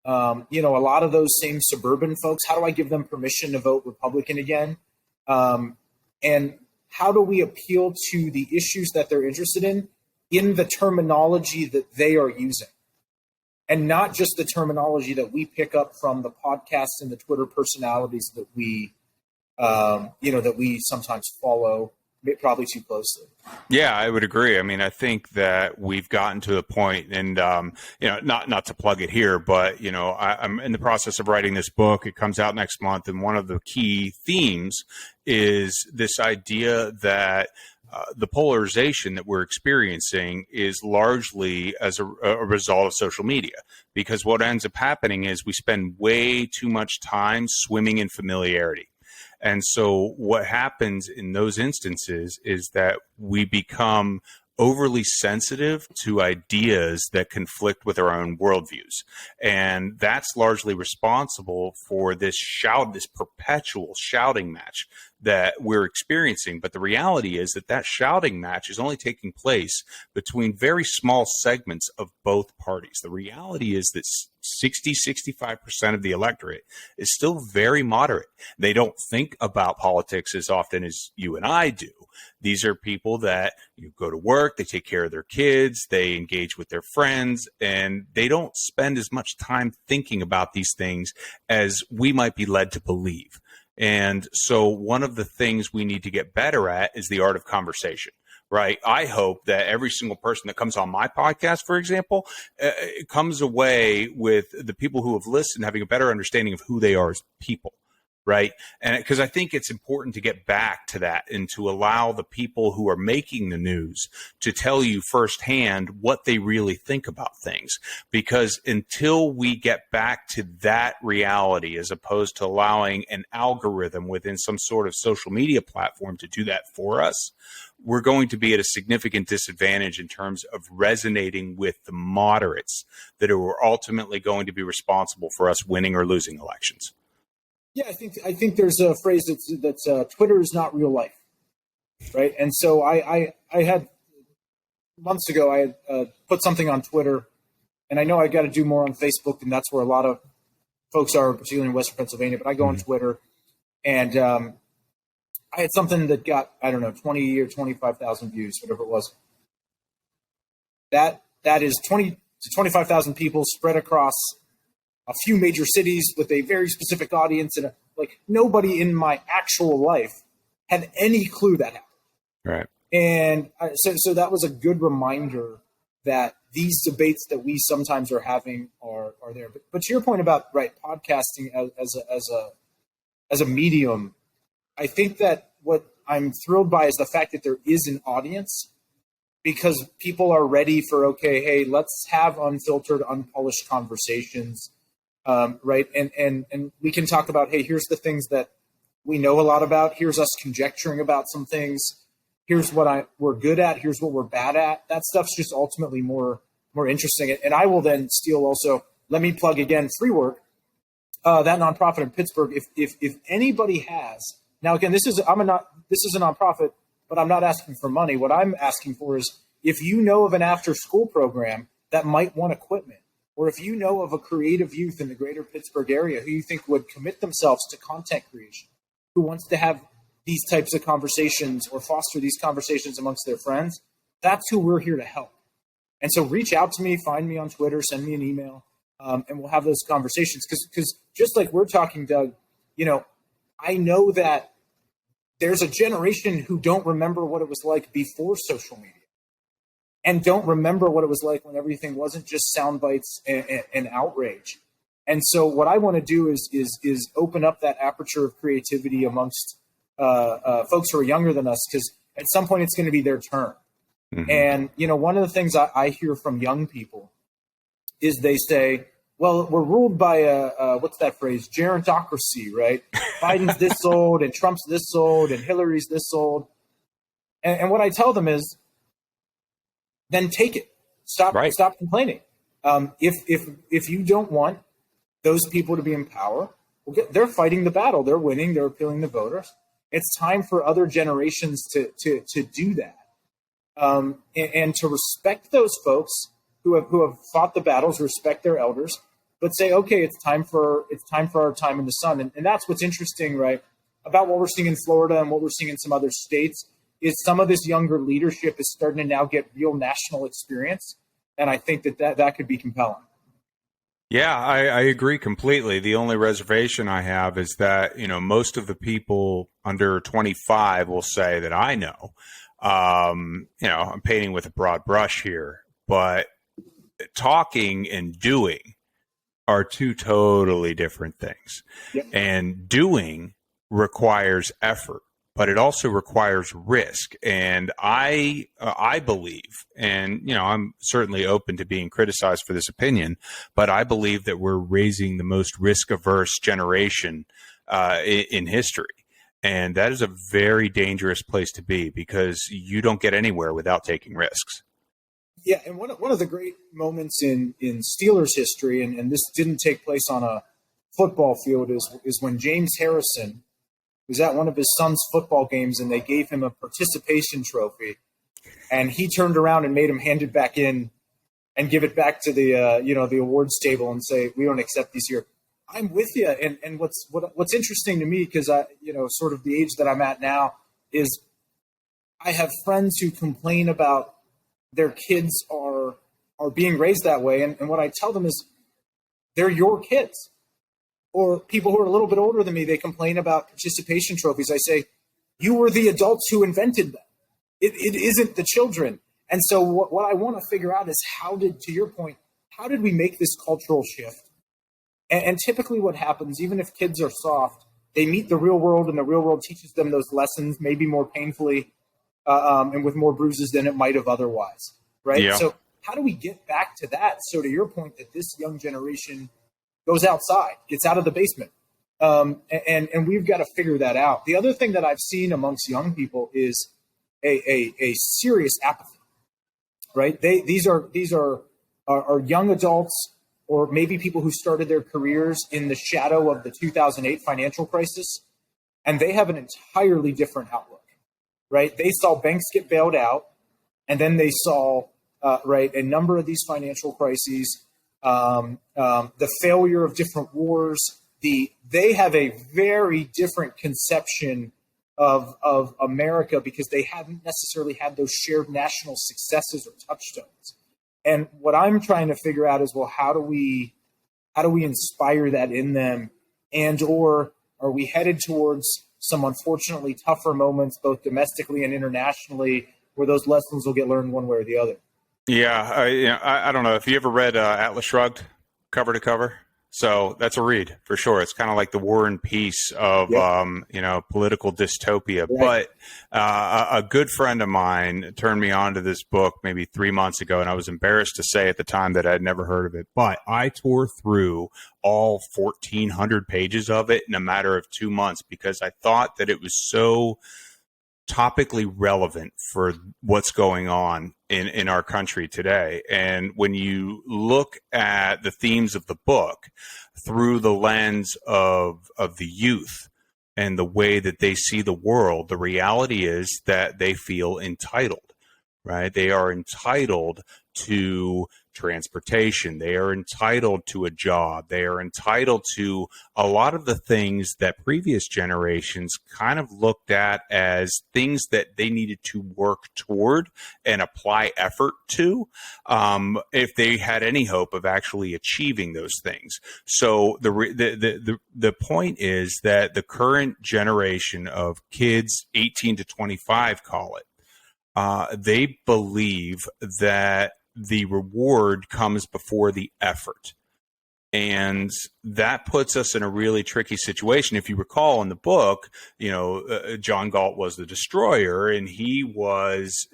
a lot of those same suburban folks? How do I give them permission to vote Republican again? And how do we appeal to the issues that they're interested in the terminology that they are using? And not just the terminology that we pick up from the podcasts and the Twitter personalities that we sometimes follow probably too closely. Yeah, I would agree. I mean, I think that we've gotten to a point, and not to plug it here, but I'm in the process of writing this book. It comes out next month, and one of the key themes is this idea that the polarization that we're experiencing is largely as a result of social media, because what ends up happening is we spend way too much time swimming in familiarity. And so what happens in those instances is that we become overly sensitive to ideas that conflict with our own worldviews. And that's largely responsible for this perpetual shouting match that we're experiencing. But the reality is that shouting match is only taking place between very small segments of both parties. The reality is that 65% of the electorate is still very moderate. They don't think about politics as often as you and I do. These are people that go to work, they take care of their kids, they engage with their friends, and they don't spend as much time thinking about these things as we might be led to believe. And so one of the things we need to get better at is the art of conversation. Right. I hope that every single person that comes on my podcast, for example, comes away with the people who have listened having a better understanding of who they are as people. right? And because I think it's important to get back to that and to allow the people who are making the news to tell you firsthand what they really think about things. Because until we get back to that reality, as opposed to allowing an algorithm within some sort of social media platform to do that for us, we're going to be at a significant disadvantage in terms of resonating with the moderates that are ultimately going to be responsible for us winning or losing elections. Yeah, I think there's a phrase that's Twitter is not real life, right? And so I had months ago I had put something on Twitter, and I know I got to do more on Facebook, and that's where a lot of folks are, particularly in Western Pennsylvania. But I go on Twitter, and I had something that got 20 or 25,000 views, whatever it was. That is 20 to 25,000 people spread across a few major cities with a very specific audience, and nobody in my actual life had any clue that happened. Right. And so that was a good reminder that these debates that we sometimes are having are there. But to your point about podcasting as a medium, I think that what I'm thrilled by is the fact that there is an audience, because people are ready for, okay, hey, let's have unfiltered, unpolished conversations. Right. And we can talk about, hey, here's the things that we know a lot about. Here's us conjecturing about some things. Here's what we're good at. Here's what we're bad at. That stuff's just ultimately more interesting. And I will then steal also, let me plug again, Free Work, that nonprofit in Pittsburgh. If anybody has, now again, this is a nonprofit, but I'm not asking for money. What I'm asking for is, if you know of an after school program that might want equipment, or if you know of a creative youth in the greater Pittsburgh area who you think would commit themselves to content creation, who wants to have these types of conversations or foster these conversations amongst their friends, that's who we're here to help. And so reach out to me, find me on Twitter, send me an email, and we'll have those conversations. Because just like we're talking, Doug, I know that there's a generation who don't remember what it was like before social media, and don't remember what it was like when everything wasn't just sound bites and outrage. And so what I want to do is open up that aperture of creativity amongst folks who are younger than us, because at some point it's going to be their turn. Mm-hmm. And, one of the things I hear from young people is they say, well, we're ruled by what's that phrase? Gerontocracy, right? Biden's this old and Trump's this old and Hillary's this old. And what I tell them is, then take it. Stop complaining. If you don't want those people to be in power, they're fighting the battle. They're winning. They're appealing to voters. It's time for other generations to do that, and to respect those folks who have fought the battles, respect their elders, but say, okay, it's time for our time in the sun. And that's what's interesting, right, about what we're seeing in Florida and what we're seeing in some other states, is some of this younger leadership is starting to now get real national experience. And I think that could be compelling. Yeah, I agree completely. The only reservation I have is that, most of the people under 25 will say that I know, I'm painting with a broad brush here, but talking and doing are two totally different things. Yep. And doing requires effort, but it also requires risk. And I believe, and I'm certainly open to being criticized for this opinion, but I believe that we're raising the most risk-averse generation in history. And that is a very dangerous place to be, because you don't get anywhere without taking risks. Yeah, and one of the great moments in Steelers history, and this didn't take place on a football field, is when James Harrison was at one of his son's football games, and they gave him a participation trophy, and he turned around and made him hand it back in and give it back to the the awards table and say, we don't accept these here. I'm with you. And what's interesting to me, because I sort of the age that I'm at now, is I have friends who complain about their kids are being raised that way, and what I tell them is, they're your kids. Or people who are a little bit older than me, they complain about participation trophies. I say, you were the adults who invented them. It isn't the children. And so what I want to figure out is, to your point, how did we make this cultural shift? And typically what happens, even if kids are soft, they meet the real world, and the real world teaches them those lessons, maybe more painfully and with more bruises than it might have otherwise, right? Yeah. So how do we get back to that? So to your point, that this young generation goes outside, gets out of the basement, and we've got to figure that out. The other thing that I've seen amongst young people is a serious apathy, right? These are young adults, or maybe people who started their careers in the shadow of the 2008 financial crisis, and they have an entirely different outlook, right? They saw banks get bailed out, and then they saw, a number of these financial crises, the failure of different wars. They have a very different conception of America because they haven't necessarily had those shared national successes or touchstones. And what I'm trying to figure out is, well, how do we inspire that in them? And or are we headed towards some unfortunately tougher moments, both domestically and internationally, where those lessons will get learned one way or the other? Yeah, I don't know if you ever read Atlas Shrugged, cover to cover. So that's a read for sure. It's kind of like the War and Peace of, political dystopia. Right. But a good friend of mine turned me on to this book maybe 3 months ago, and I was embarrassed to say at the time that I'd never heard of it. But I tore through all 1,400 pages of it in a matter of 2 months because I thought that it was so topically relevant for what's going on in our country today. And when you look at the themes of the book through the lens of the youth and the way that they see the world, the reality is that they feel entitled, right? They are entitled to transportation. They are entitled to a job. They are entitled to a lot of the things that previous generations kind of looked at as things that they needed to work toward and apply effort to, if they had any hope of actually achieving those things. So the point is that the current generation of kids, 18 to 25, call it, they believe that the reward comes before the effort. And that puts us in a really tricky situation. If you recall in the book, John Galt was the destroyer, and he was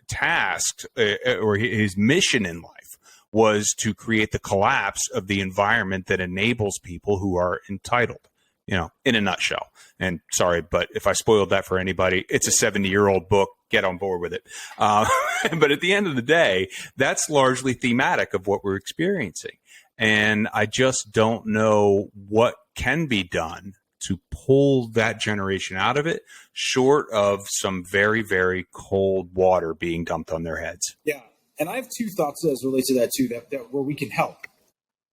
tasked, or his mission in life was to create the collapse of the environment that enables people who are entitled, in a nutshell. And sorry, but if I spoiled that for anybody, it's a 70-year-old book. Get on board with it. But at the end of the day, that's largely thematic of what we're experiencing. And I just don't know what can be done to pull that generation out of it, short of some very, very cold water being dumped on their heads. Yeah. And I have two thoughts as relates to that too, that where we can help.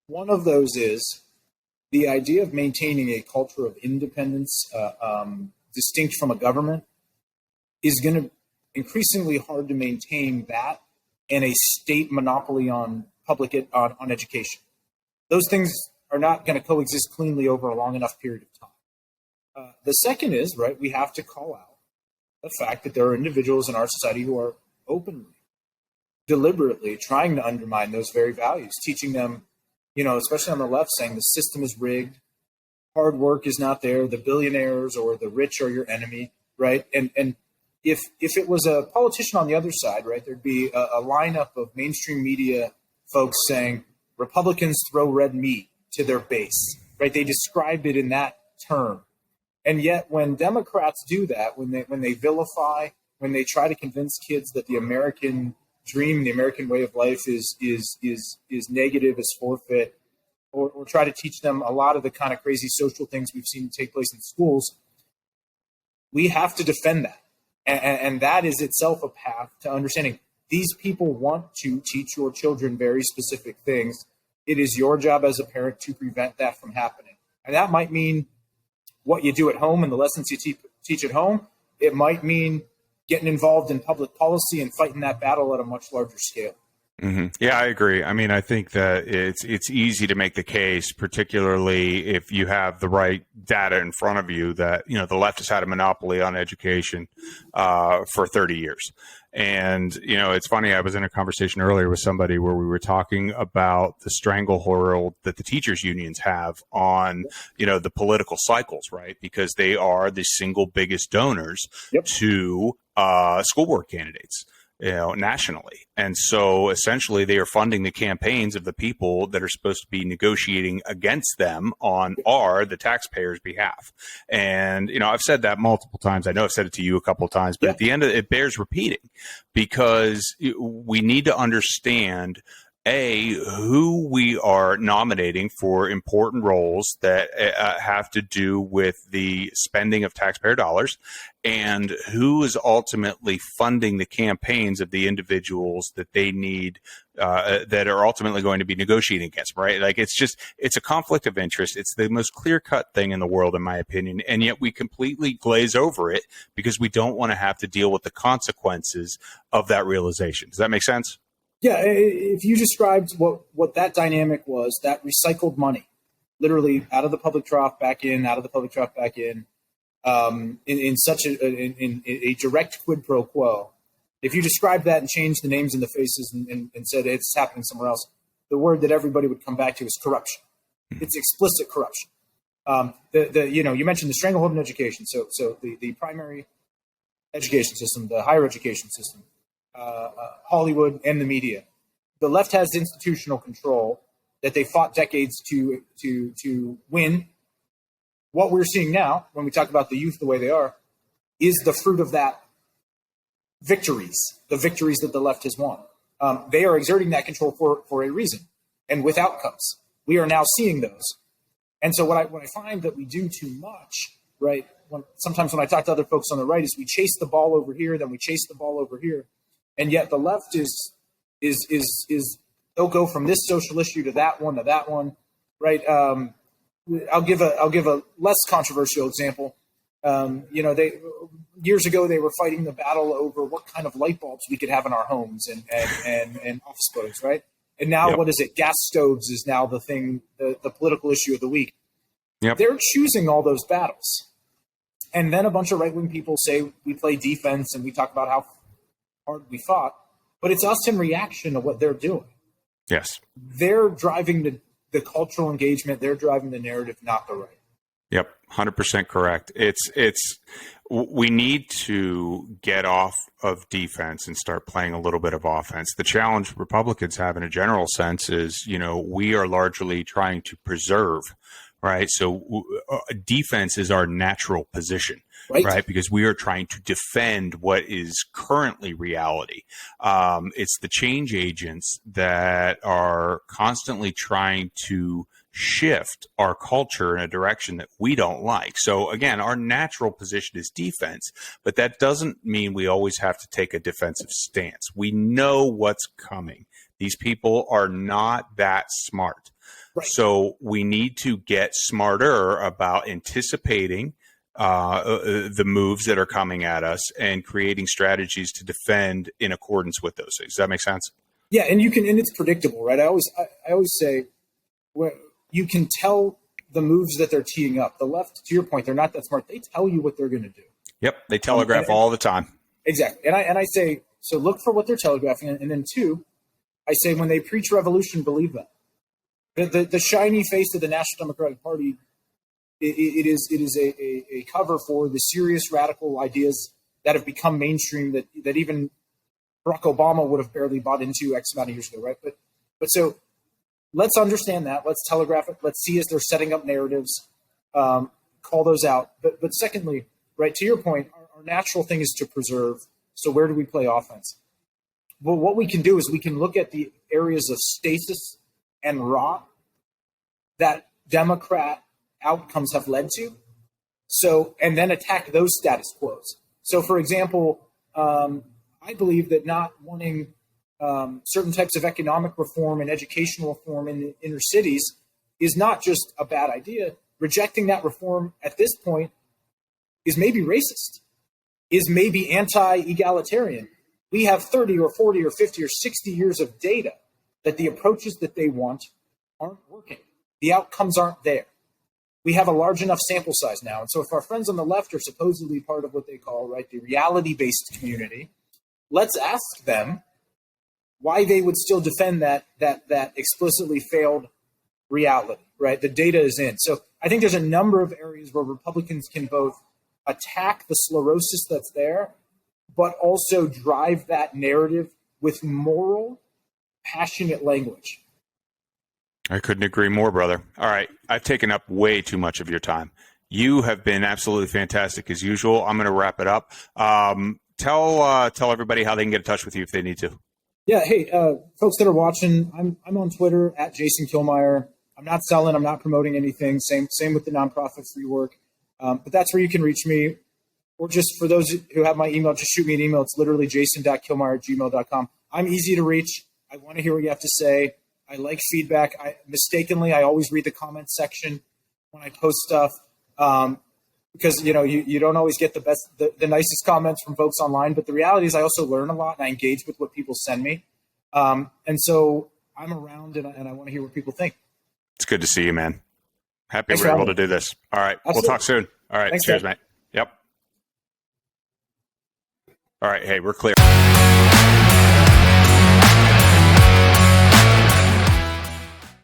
One of those is the idea of maintaining a culture of independence, distinct from a government, is going to increasingly hard to maintain that and a state monopoly on on education. Those things are not going to coexist cleanly over a long enough period of time. The second is, we have to call out the fact that there are individuals in our society who are openly, deliberately trying to undermine those very values, teaching them, especially on the left, saying the system is rigged, hard work is not there, the billionaires or the rich are your enemy, right? And if it was a politician on the other side, there'd be a lineup of mainstream media folks saying Republicans throw red meat to their base, right? They described it in that term. And yet when Democrats do that, when they vilify, when they try to convince kids that the American dream, the American way of life is negative, is forfeit, or try to teach them a lot of the kind of crazy social things we've seen take place in schools, we have to defend that. And that is itself a path to understanding these people want to teach your children very specific things. It is your job as a parent to prevent that from happening. And that might mean what you do at home and the lessons you teach at home. It might mean getting involved in public policy and fighting that battle at a much larger scale. Yeah, I agree. I mean, I think that it's easy to make the case, particularly if you have the right data in front of you, that the left has had a monopoly on education for 30 years. And it's funny. I was in a conversation earlier with somebody where we were talking about the stranglehold that the teachers unions have on the political cycles, right? Because they are the single biggest donors to school board candidates, nationally. And so essentially they are funding the campaigns of the people that are supposed to be negotiating against them on the taxpayers' behalf. And, I've said that multiple times. I know I've said it to you a couple of times, but at the end of it bears repeating, because we need to understand who we are nominating for important roles that have to do with the spending of taxpayer dollars, and who is ultimately funding the campaigns of the individuals that they need, that are ultimately going to be negotiating against, right? Like, it's a conflict of interest. It's the most clear-cut thing in the world, in my opinion, and yet we completely glaze over it because we don't want to have to deal with the consequences of that realization. Does that make sense? Yeah, if you described what that dynamic was, that recycled money, literally out of the public trough back in, out of the public trough back in such a direct quid pro quo. If you described that and changed the names and the faces and said it's happening somewhere else, the word that everybody would come back to is corruption. It's explicit corruption. You mentioned the stranglehold in education. So the primary education system, the higher education system, Hollywood and the media. The left has institutional control that they fought decades to win. What we're seeing now, when we talk about the youth the way they are, is the fruit of that victories, the victories that the left has won. They are exerting that control for a reason and with outcomes. We are now seeing those. And so what I find that we do too much, right? Sometimes when I talk to other folks on the right, is we chase the ball over here, then we chase the ball over here. And yet the left is they'll go from this social issue to that one, right? I'll give a less controversial example. Years ago they were fighting the battle over what kind of light bulbs we could have in our homes and office buildings, right? And now what is it? Gas stoves is now the thing, the political issue of the week. Yep. They're choosing all those battles, and then a bunch of right-wing people say we play defense and we talk about how hard we fought, but it's us in reaction to what they're doing. Yes. They're driving the cultural engagement. They're driving the narrative, not the right. Yep. 100% correct. We need to get off of defense and start playing a little bit of offense. The challenge Republicans have in a general sense is, we are largely trying to preserve, right? So defense is our natural position. Right, because we are trying to defend what is currently reality. It's the change agents that are constantly trying to shift our culture in a direction that we don't like. So again, our natural position is defense, but that doesn't mean we always have to take a defensive stance. We know what's coming. These people are not that smart. Right. So we need to get smarter about anticipating the moves that are coming at us and creating strategies to defend in accordance with those things. Does that make sense? Yeah, and it's predictable, right? I always say, you can tell the moves that they're teeing up. The left, to your point, they're not that smart. They tell you what they're going to do. Yep, they telegraph all the time. Exactly, and I say, so look for what they're telegraphing, and then two, I say when they preach revolution, believe them. The shiny face of the National Democratic Party. It is a cover for the serious radical ideas that have become mainstream that even Barack Obama would have barely bought into X amount of years ago, right? But so let's understand that. Let's telegraph it. Let's see as they're setting up narratives, call those out. But secondly, right, to your point, our natural thing is to preserve. So where do we play offense? Well, what we can do is we can look at the areas of stasis and rot that Democrat outcomes have led to. So, and then attack those status quos. So, for example, I believe that not wanting certain types of economic reform and educational reform in the inner cities is not just a bad idea. Rejecting that reform at this point is maybe racist, is maybe anti-egalitarian. We have 30 or 40 or 50 or 60 years of data that the approaches that they want aren't working. The outcomes aren't there. We have a large enough sample size now. And so if our friends on the left are supposedly part of what they call, right, the reality-based community, let's ask them why they would still defend that explicitly failed reality, right? The data is in. So I think there's a number of areas where Republicans can both attack the sclerosis that's there, but also drive that narrative with moral, passionate language. I couldn't agree more, brother. All right. I've taken up way too much of your time. You have been absolutely fantastic as usual. I'm going to wrap it up. Tell everybody how they can get in touch with you if they need to. Yeah. Hey, folks that are watching, I'm on Twitter at Jason Killmeyer. I'm not selling. I'm not promoting anything. Same with the nonprofit free work. But that's where you can reach me. Or just for those who have my email, just shoot me an email. It's literally jason.killmeyer@gmail.com. I'm easy to reach. I want to hear what you have to say. I like feedback. I always read the comments section when I post stuff because, you don't always get the nicest comments from folks online. But the reality is I also learn a lot and I engage with what people send me. And so I'm around and I want to hear what people think. It's good to see you, man. Happy Thanks we're able to do this. All right. Absolutely. We'll talk soon. All right. Thanks, cheers, man. mate. Yep. All right. Hey, we're clear.